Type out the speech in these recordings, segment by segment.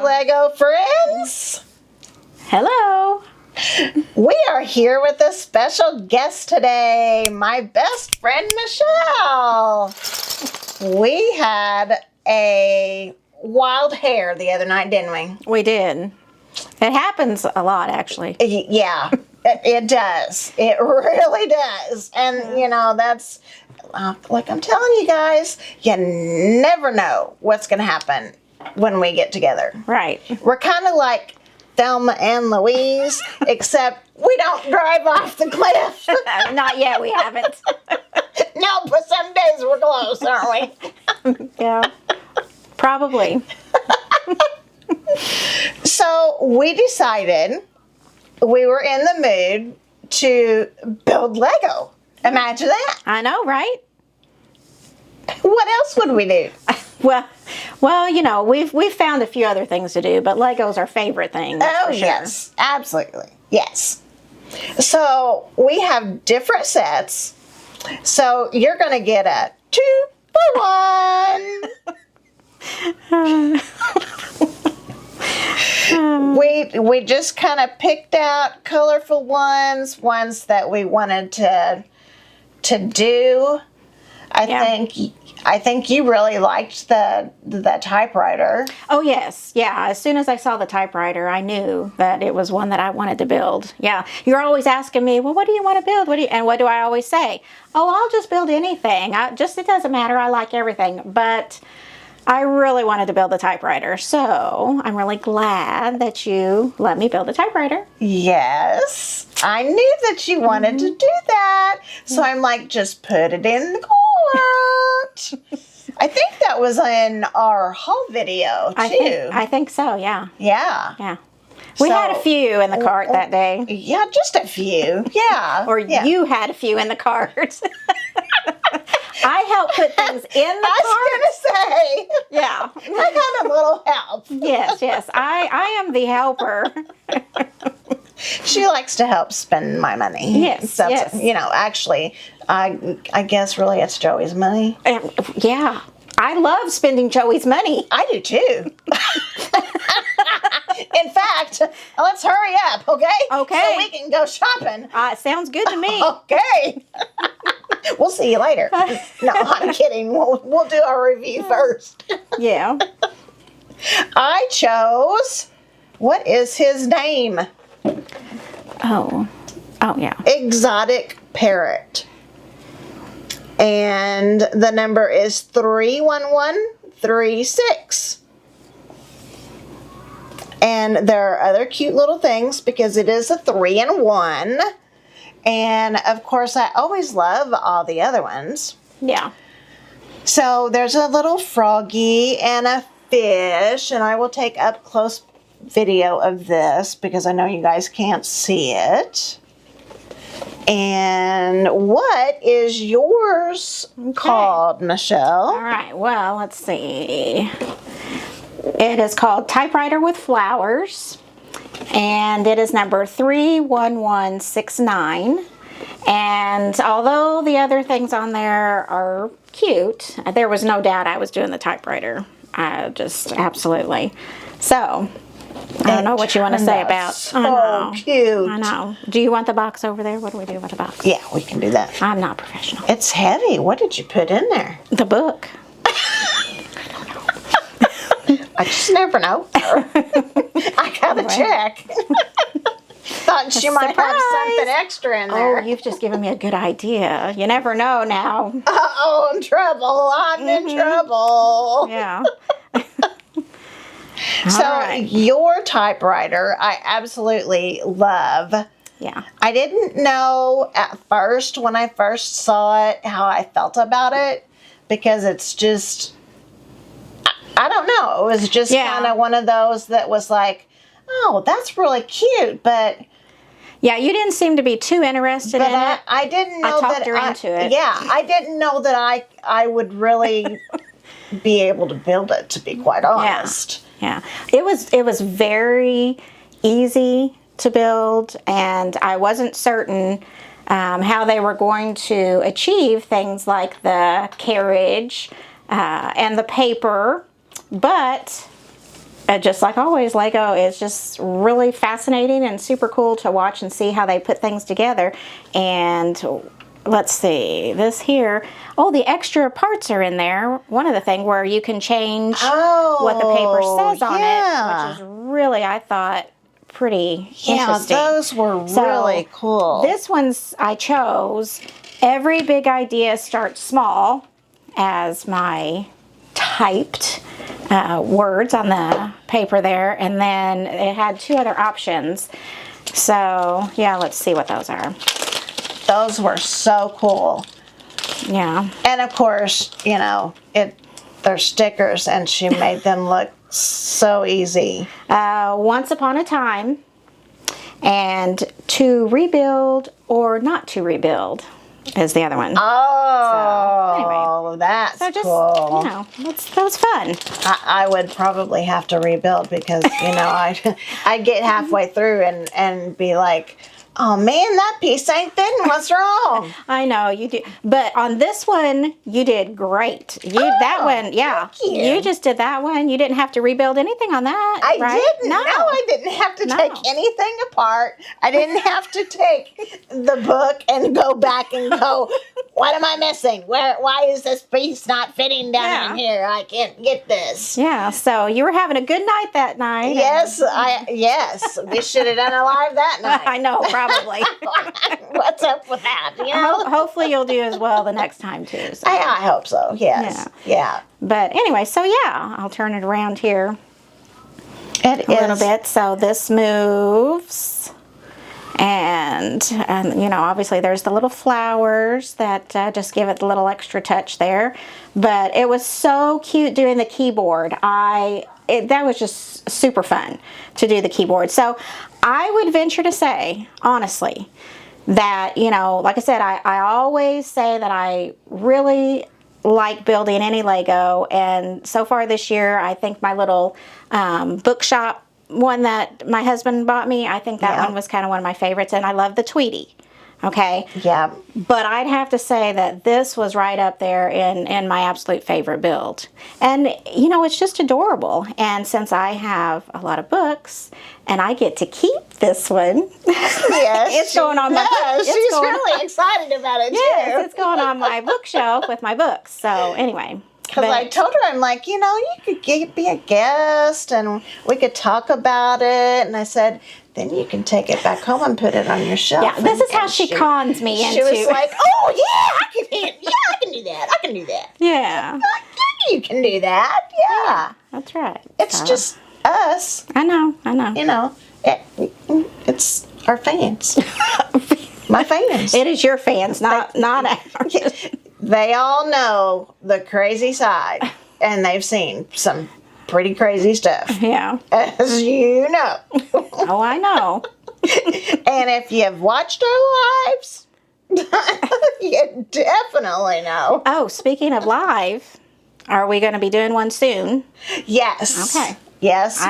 Lego friends. Hello. We are here with a special guest today, my best friend Michelle. We had a wild hair the other night, didn't we? We did. It happens a lot, actually. Yeah, it does. It really does. And, you know, that's, like I'm telling you guys, you never know what's going to happen when we get together. Right. We're kind of like Thelma and Louise, except we don't drive off the cliff. Not yet, we haven't. No, but some days we're close, aren't we? Yeah. Probably. So we decided we were in the mood to build Lego. Imagine that. I know, right? What else would we do? Well, you know, we've found a few other things to do, but Lego's our favorite thing. That's for sure. Yes, absolutely. Yes. So we have different sets. So you're going to get a 2 for 1. We just kind of picked out colorful ones that we wanted to do. I think you really liked the typewriter. Oh, yes. Yeah. As soon as I saw the typewriter, I knew that it was one that I wanted to build. Yeah. You're always asking me, well, what do you want to build? And what do I always say? Oh, I'll just build anything. It doesn't matter. I like everything. But I really wanted to build a typewriter. So I'm really glad that you let me build a typewriter. Yes. I knew that you wanted to do that. So I'm like, just put it in the cart. I think that was in our haul video, too. I think so, yeah. Yeah. Yeah. We had a few in the cart that day. Yeah, just a few. Yeah. You had a few in the cart. I helped put things in the cart. I was going to say. Yeah. I had a little help. Yes. I am the helper. She likes to help spend my money. Yes, So, yes. you know, actually, I guess really it's Joey's money. Yeah. I love spending Joey's money. I do too. In fact, let's hurry up, okay? Okay. So we can go shopping. Sounds good to me. Okay. We'll see you later. No, I'm kidding. We'll do our review first. Yeah. I chose, what is his name? Oh, yeah. Exotic Parrot. And the number is 31136. And there are other cute little things because it is a 3-in-1. And of course, I always love all the other ones. Yeah. So there's a little froggy and a fish. And I will take up close video of this because I know you guys can't see it. And what is yours called, Michelle? All right. Well, let's see. It is called Typewriter with Flowers, and it is number 31169. And although the other things on there are cute, there was no doubt I was doing the typewriter. Just absolutely. So, I don't know what you want to say about. So cute. I know. Do you want the box over there? What do we do with the box? Yeah, we can do that. I'm not professional. It's heavy. What did you put in there? The book. I just never know. I gotta check. Thought she might have something extra in there. Oh, you've just given me a good idea. You never know now. Oh, I'm trouble. I'm in trouble. Yeah. So your typewriter, I absolutely love. Yeah. I didn't know at first when I first saw it how I felt about it because it's just, I don't know. It was just kind of one of those that was like, oh, that's really cute, but. Yeah, you didn't seem to be too interested in it. I didn't know I talked her into it. Yeah, I didn't know that I would really be able to build it, to be quite honest. Yeah. It was very easy to build, and I wasn't certain how they were going to achieve things like the carriage and the paper, but just like always, Lego is just really fascinating and super cool to watch and see how they put things together. And let's see, this here. Oh, the extra parts are in there. One of the things where you can change what the paper says on it, which is really, I thought, pretty interesting. Yeah, those were really cool. This one's I chose. Every big idea starts small, as my typed words on the paper there, and then it had 2 other options. So yeah, let's see what those are. Those were so cool. Yeah. And of course, you know, they're stickers, and she made them look so easy. Once Upon a Time, and To Rebuild or Not to Rebuild is the other one. Oh, so, anyway. That's so just, cool. You know, that was fun. I would probably have to rebuild because, you know, I'd get halfway through and be like, oh man, that piece ain't fitting. What's wrong? I know you do, but on this one you did great. That one, yeah, you just did that one. You didn't have to rebuild anything on that. I right? didn't. No, I didn't have to take anything apart. I didn't have to take the book and go back and go, what am I missing? Why is this piece not fitting down in here? I can't get this. Yeah. So you were having a good night that night. Yes, yes. We should have done a live that night. I know, probably. What's up with that? You know? Hopefully you'll do as well the next time too. So. I hope so. Yes. Yeah. But anyway, so yeah, I'll turn it around here a little bit. So this moves, and you know, obviously there's the little flowers that just give it a little extra touch there. But it was so cute doing the keyboard. That was just super fun to do the keyboard. So I would venture to say, honestly, that, you know, like I said, I always say that I really like building any Lego. And so far this year, I think my little bookshop one that my husband bought me, I think that one was kind of one of my favorites. And I love the Tweety. Okay. Yeah. But I'd have to say that this was right up there in my absolute favorite build. And, you know, it's just adorable. And since I have a lot of books and I get to keep this one, yes, it's going on my book. She's really excited about it, too. Yes, it's going on my bookshelf with my books. So, anyway. Because I told her, I'm like, you know, you could be a guest and we could talk about it. And I said, then you can take it back home and put it on your shelf. Yeah, this is how she cons me into. She was like, oh, yeah, I can do that. I can do that. Yeah. You can do that. Yeah. That's right. It's just us. I know. You know, it's our fans. My fans. It is your fans, not ours. They all know the crazy side, and they've seen some pretty crazy stuff. Yeah. As you know. Oh, I know. And if you've watched our lives, you definitely know. Oh, speaking of live, are we going to be doing one soon? Yes. Okay. Yes,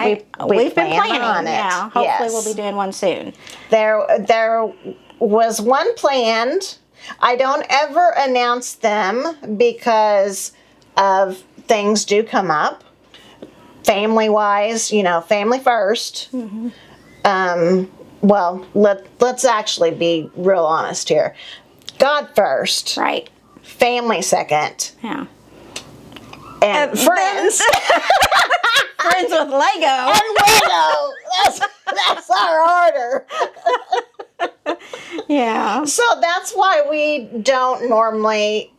we've been planning on it. Yeah, hopefully we'll be doing one soon. There was one planned. I don't ever announce them because of things do come up. Family-wise, you know, family first. Mm-hmm. Well, let's actually be real honest here. God first. Right. Family second. Yeah. And friends. Friends with Lego. And Lego. That's our order. Yeah. So that's why we don't normally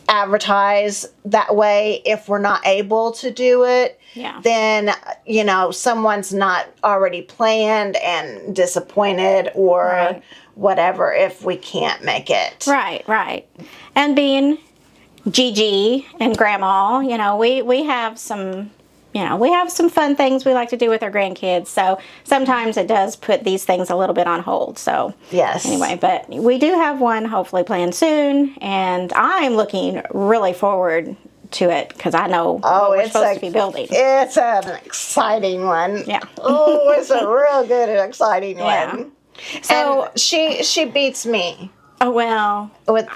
advertise that way. If we're not able to do it, then, you know, someone's not already planned and disappointed or whatever if we can't make it. Right. And being Gigi and Grandma, you know, we have some... You know, we have some fun things we like to do with our grandkids, so sometimes it does put these things a little bit on hold. So, yes. Anyway, but we do have one hopefully planned soon, and I'm looking really forward to it because I know what we're supposed to be building. It's an exciting one. Yeah. Oh, it's a real good and exciting one. So and she beats me. Oh well. Okay,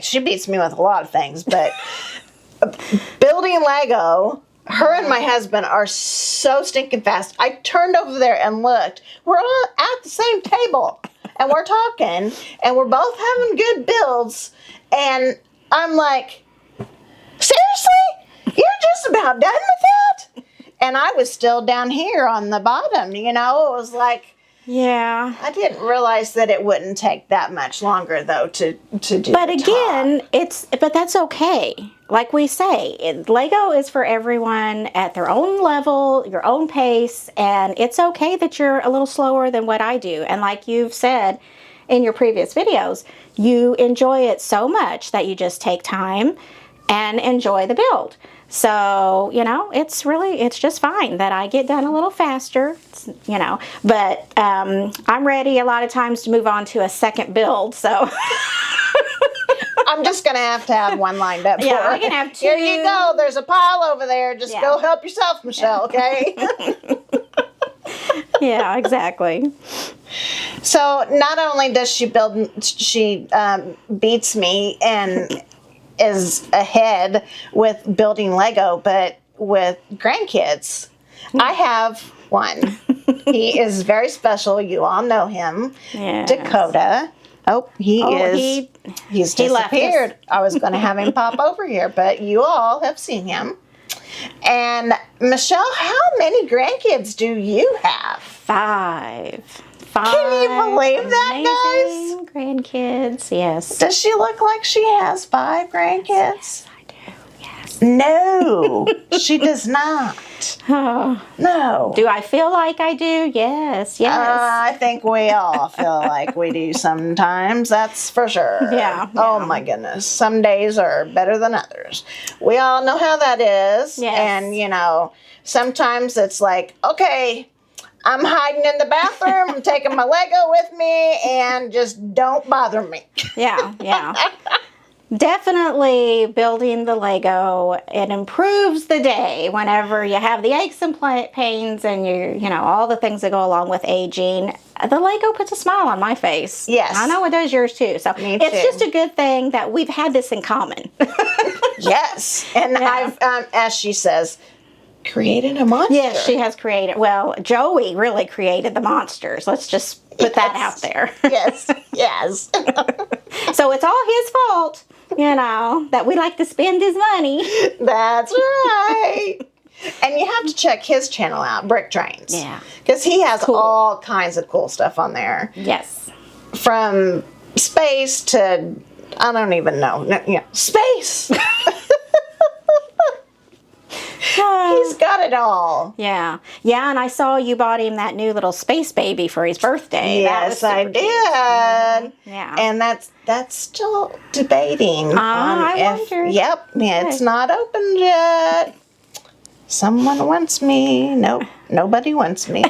she beats me with a lot of things, but building Lego, Her and my husband are so stinking fast. I turned over there and looked. We're all at the same table and we're talking and we're both having good builds. And I'm like, seriously? You're just about done with that? And I was still down here on the bottom, you know? It was like, yeah. I didn't realize that it wouldn't take that much longer, though, to do. But the again, top. but that's okay. Like we say, Lego is for everyone at their own level, your own pace, and it's okay that you're a little slower than what I do. And like you've said in your previous videos, you enjoy it so much that you just take time and enjoy the build. So, you know, it's just fine that I get done a little faster, you know, but I'm ready a lot of times to move on to a second build, so. I'm just going to have one lined up for her. I can have 2. Here you go. There's a pile over there. Just go help yourself, Michelle, okay? Yeah, exactly. So not only does she beats me and is ahead with building Lego, but with grandkids. I have one. He is very special. You all know him. Yes. Dakota. Oh, he's disappeared. I was going to have him pop over here, but you all have seen him. And Michelle, how many grandkids do you have? 5. Can you believe that, amazing grandkids, yes. Does she look like she has 5 grandkids? Yes, I do, yes. No, she does not. Oh. No. Do I feel like I do? Yes, yes. I think we all feel like we do sometimes, that's for sure. Yeah. Oh my goodness. Some days are better than others. We all know how that is. Yes. And, you know, sometimes it's like, okay, I'm hiding in the bathroom, I'm taking my Lego with me, and just don't bother me. Yeah, yeah. Definitely building the Lego, it improves the day whenever you have the aches and pains and you know, all the things that go along with aging. The Lego puts a smile on my face. Yes. I know it does yours too. So Me it's too. just a good thing that we've had this in common. Yes. And Yeah. I've, as she says, created a monster. Yes, she has created. Well, Joey really created the monsters. Let's just put that out there. Yes, yes. So it's all his fault, you know, that we like to spend his money. That's right. And you have to check his channel out, Brick Trains. Yeah. Because he has all kinds of cool stuff on there. Yes. From space to, I don't even know. Space. He's got it all. Yeah. Yeah, and I saw you bought him that new little space baby for his birthday. Yes, I did. Yeah. And that's still debating. I wonder. Yep. Yeah, it's not opened yet. Someone wants me. Nope. Nobody wants me.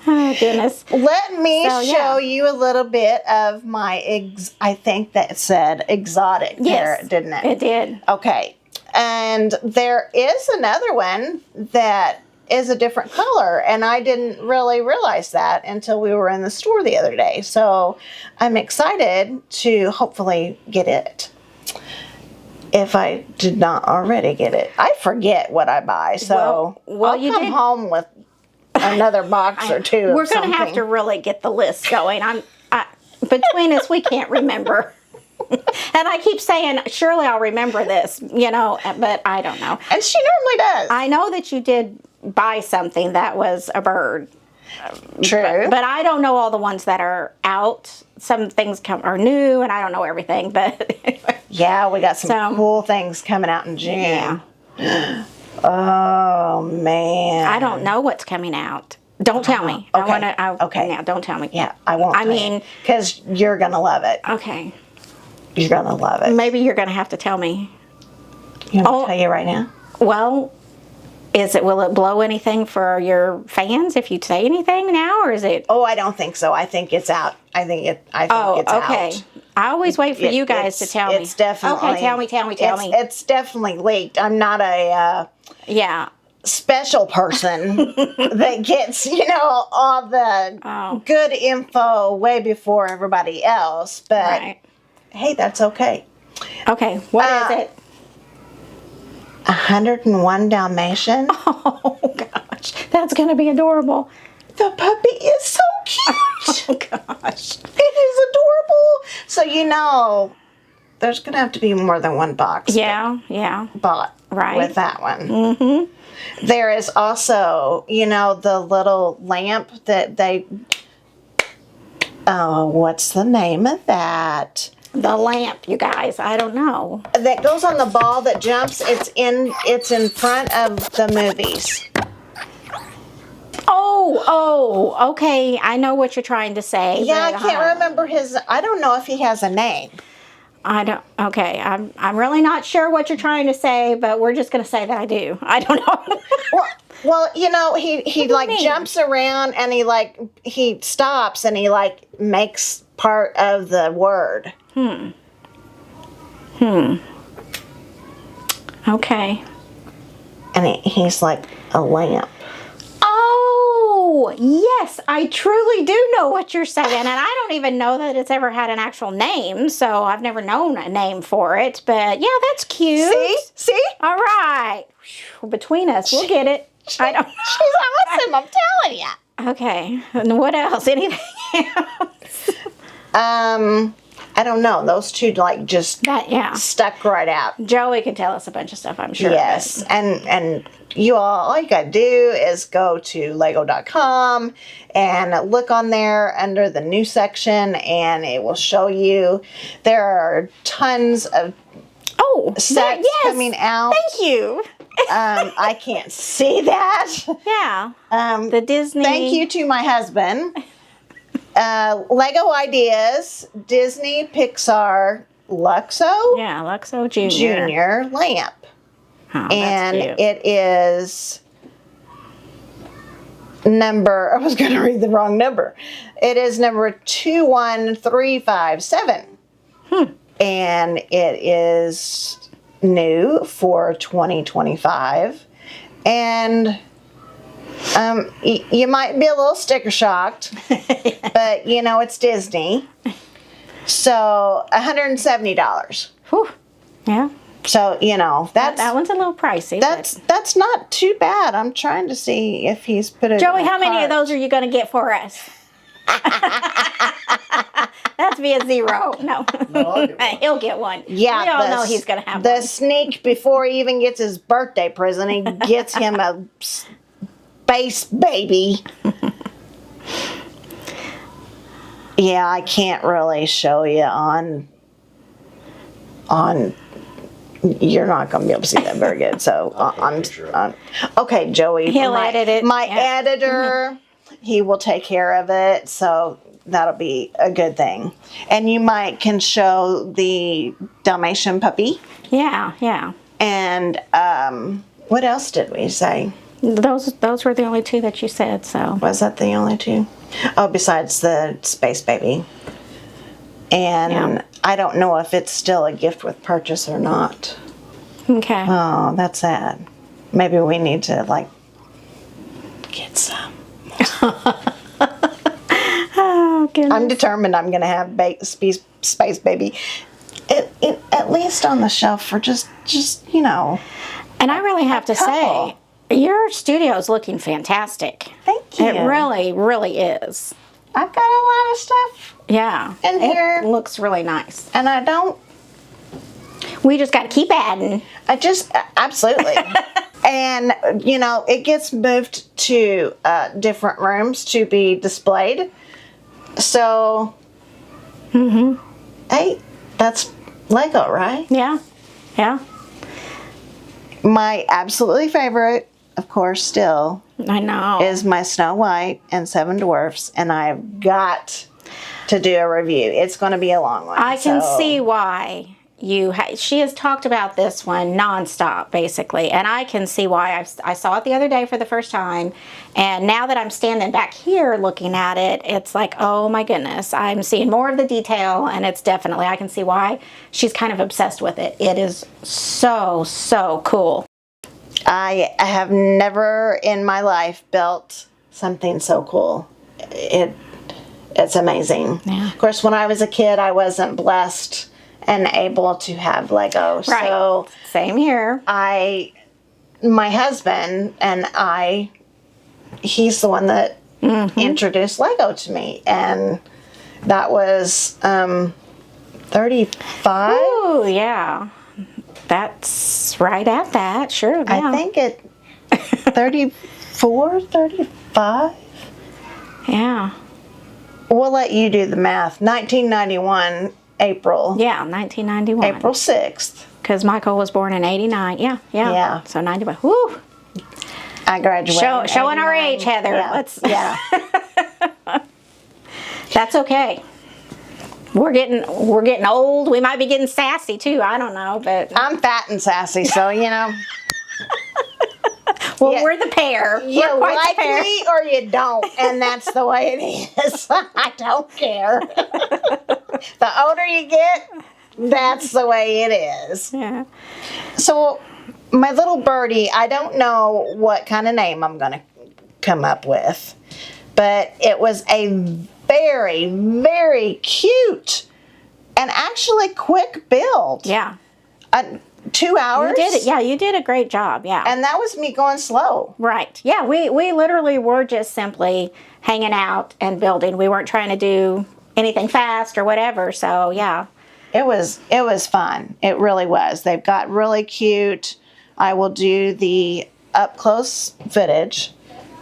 Oh, goodness. Let me show you a little bit of my, I think that said exotic parrot, didn't it? It did. Okay. And there is another one that is a different color, and I didn't really realize that until we were in the store the other day. So I'm excited to hopefully get it. If I did not already get it. I forget what I buy, so Well, I'll you come did- home with another box or two We're of going to have something. to really get the list going. Between us, we can't remember. And I keep saying, surely I'll remember this, you know, but I don't know. And she normally does. I know that you did buy something that was a bird. True. But I don't know all the ones that are out. Some things are new, and I don't know everything. But anyway. Yeah, we got some cool things coming out in June. Yeah. Oh, man. I don't know what's coming out. Don't tell me. Okay. Okay. Now, don't tell me. Yeah, I won't. I mean, because you're going to love it. Okay. You're going to love it. Maybe you're going to have to tell me. You want me to tell you right now? Well, will it blow anything for your fans if you say anything now, or is it? Oh, I don't think so. I think it's out. I think it's okay. out. I always wait for you guys to tell me. It's definitely. Okay, tell me. It's definitely leaked. I'm not a special person that gets, all the good info way before everybody else. But hey, that's okay. Okay, what is it? 101 Dalmatian. Oh, gosh. That's going to be adorable. The puppy is so cute. Oh, gosh. It is adorable. So, there's going to have to be more than one box. Yeah. Bought Right. with that one. Mm-hmm. There is also, the little lamp that they... Oh, what's the name of that? The lamp, you guys. I don't know. That goes on the ball that jumps. It's in front of the movies. Oh, okay. I know what you're trying to say. Yeah, but, I can't remember I don't know if he has a name. Okay. I'm really not sure what you're trying to say, but we're just going to say that I do. I don't know. Well, he like jumps around and he stops and he makes part of the word. Okay. And he's like a lamp. Oh, yes, I truly do know what you're saying, and I don't even know that it's ever had an actual name, so I've never known a name for it, but yeah, that's cute. See? All right. Between us, we'll get it. She's awesome, I'm telling you. Okay, and what else? Anything else? I don't know. Those two just stuck right out. Joey could tell us a bunch of stuff, I'm sure. Yes, and all you gotta do is go to lego.com and look on there under the new section, and it will show you there are tons of sets coming out. Thank you. I can't see that. Yeah. The Disney. Thank you to my husband. Lego Ideas, Disney, Pixar, Luxo. Yeah, Luxo Junior. Junior lamp. Oh, and that's cute. it is I was going to read the wrong number. It is number 21357. And it is new for 2025. And you might be a little sticker shocked, but it's Disney. So $170. Whew. Yeah. So, that one's a little pricey. That's not too bad. I'm trying to see if he's put it Joey, in how many cart. of those are you going to get for us? That's be a zero. No. He'll get one. Yeah. We all know he's going to have the one. sneak before he even gets his birthday present, he gets him a space baby. Yeah, I can't really show you on you're not going to be able to see that very good. So okay, Joey. He'll edit it. My editor, he will take care of it. So that'll be a good thing. And you can show the Dalmatian puppy. Yeah. And what else did we say? Those were the only two that you said. So was that the only two? Oh, besides the space baby. And I don't know if it's still a gift with purchase or not. Okay. Oh, that's sad. Maybe we need to get some. Oh goodness. I'm determined I'm going to have space baby. At least on the shelf for just And I really have to say, your studio is looking fantastic. Thank you. It really, really is. I've got a lot of stuff. Yeah. In here. It looks really nice. And I don't. We just got to keep adding. Absolutely. And, it gets moved to different rooms to be displayed. So, hey, that's Lego, right? Yeah. My absolutely favorite, of course, still, I know. is my Snow White and Seven Dwarfs, and I've got to do a review. It's going to be a long one. I can see why she has talked about this one nonstop, basically, and I can see why. I saw it the other day for the first time, and now that I'm standing back here looking at it, it's like, oh my goodness, I'm seeing more of the detail, and it's definitely, I can see why she's kind of obsessed with it. It is so, so cool. I have never in my life built something so cool. It's amazing. Yeah. Of course, when I was a kid, I wasn't blessed and able to have Lego. Right. So Same here. my husband and I, he's the one that introduced Lego to me, and that was 35. Oh, yeah. That's right at that. Sure. Yeah. I think it 34, 35. Yeah. We'll let you do the math. 1991, April. Yeah, 1991. April 6th. Because Michael was born in 89. Yeah. Yeah. So 91. Woo. I graduated. Showing our 89. age, Heather. Yeah. That's okay. We're getting old. We might be getting sassy too. I don't know, but I'm fat and sassy, so well, yeah. we're the pair. You We're quite like the pair. me or you don't, and that's the way it is. I don't care. The older you get, that's the way it is. Yeah. So, my little birdie, I don't know what kind of name I'm going to come up with, but it was a very, very cute and actually quick build. Yeah. 2 hours. You did it. Yeah, you did a great job. Yeah. And that was me going slow. Right. Yeah, we literally were just simply hanging out and building. We weren't trying to do anything fast or whatever. So, yeah. It was fun. It really was. They've got really cute. I will do the up close footage,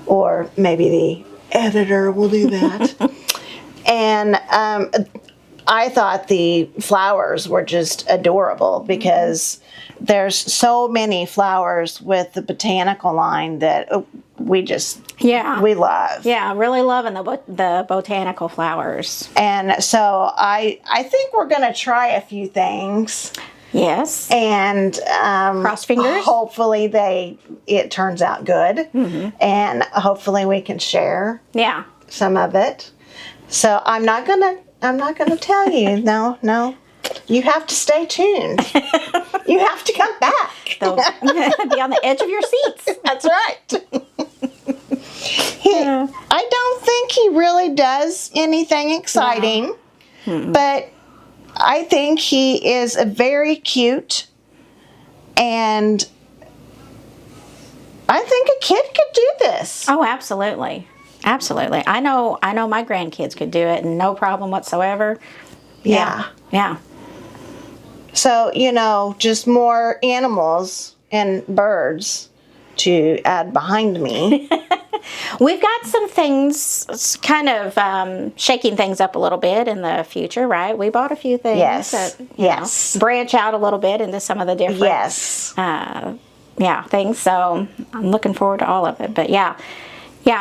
or maybe the editor will do that. And I thought the flowers were just adorable because there's so many flowers with the botanical line that we love. Yeah, really loving the botanical flowers. And so I think we're going to try a few things. Yes. And cross fingers. Hopefully it turns out good. And hopefully we can share some of it. So I'm not gonna tell you. No. You have to stay tuned. You have to come back. They'll be on the edge of your seats. That's right. I don't think he really does anything exciting, but I think he is a very cute, and I think a kid could do this. Oh, absolutely. Absolutely. I know my grandkids could do it, and no problem whatsoever. Yeah. Yeah. So, just more animals and birds to add behind me. We've got some things kind of shaking things up a little bit in the future, right? We bought a few things that branch out a little bit into some of the different things. So I'm looking forward to all of it. But yeah,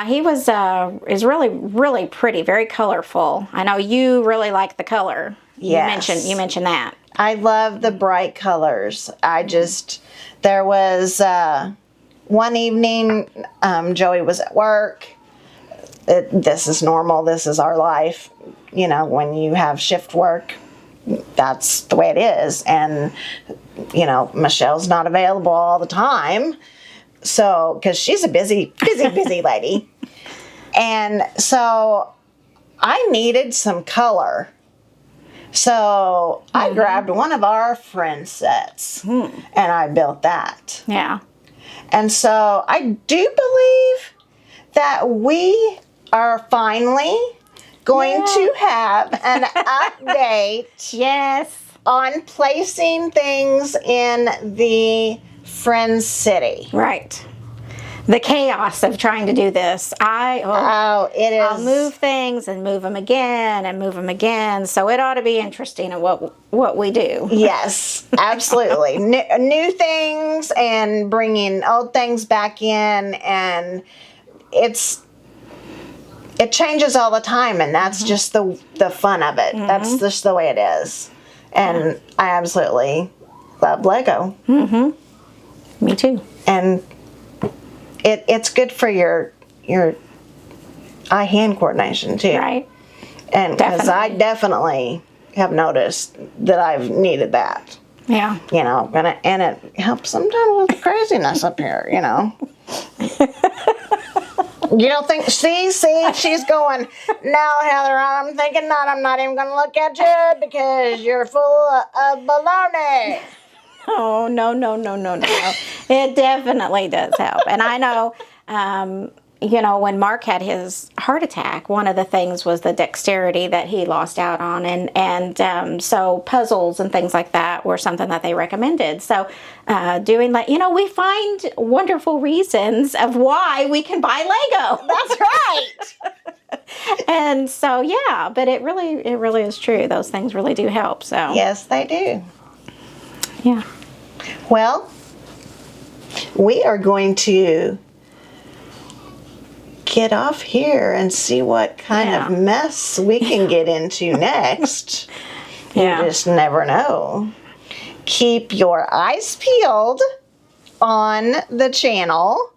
he is really, really pretty, very colorful. I know you really like the color. Yes. You mentioned that. I love the bright colors. There was one evening, Joey was at work. This is normal. This is our life. When you have shift work, that's the way it is. And, Michelle's not available all the time. So, because she's a busy lady. And so I needed some color. So I grabbed one of our friend sets and I built that. Yeah. And so I do believe that we are finally going to have an update Yes. on placing things in the Friend City. Right. The chaos of trying to do this. It is. I'll move things and move them again and move them again. So it ought to be interesting in what we do. Yes, absolutely. New things and bringing old things back in, and it changes all the time, and that's just the fun of it. That's just the way it is. And I absolutely love Lego. Me too. And it's good for your eye-hand coordination too. Right. And because I definitely have noticed that I've needed that. Yeah. And it helps sometimes with craziness up here, You don't think, see, she's going, no, Heather, I'm thinking not. I'm not even going to look at you because you're full of baloney. Oh, no. It definitely does help. And I know, when Mark had his heart attack, one of the things was the dexterity that he lost out on. And so puzzles and things like that were something that they recommended. So doing that, we find wonderful reasons of why we can buy Lego. That's right. And so, yeah, but it really is true. Those things really do help. So Yes, they do. yeah. Well, we are going to get off here and see what kind of mess we can get into next. Yeah. You just never know. Keep your eyes peeled on the channel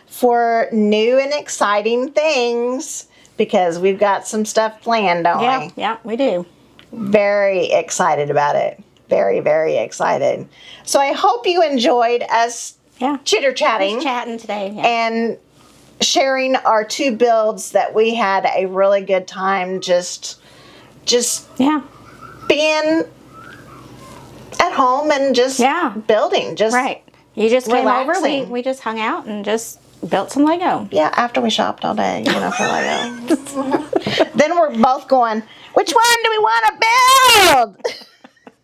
for new and exciting things because we've got some stuff planned, don't we? Yeah, we do. Very excited about it. Very, very excited. So I hope you enjoyed us chitter-chatting. Just chatting today. Yeah. And sharing our 2 builds that we had a really good time just being at home and just building. Just right. You just came relaxing. over, we just hung out and just built some Lego. Yeah, after we shopped all day, for Lego. Then we're both going, which one do we want to build?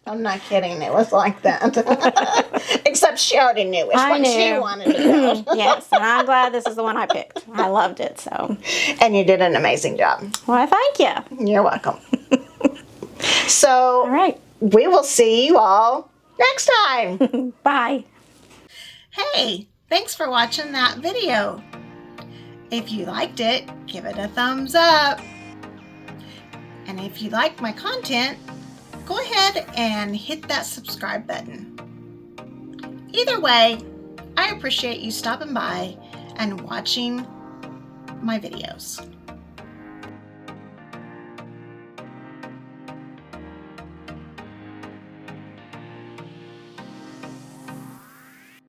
I'm not kidding. It was like that. Except she already knew which one she wanted to build. Yes, and I'm glad this is the one I picked. I loved it, so. And you did an amazing job. Well, thank you. You're welcome. So, all right. We will see you all next time. Bye. Hey, thanks for watching that video. If you liked it, give it a thumbs up. And if you like my content, go ahead and hit that subscribe button. Either way, I appreciate you stopping by and watching my videos.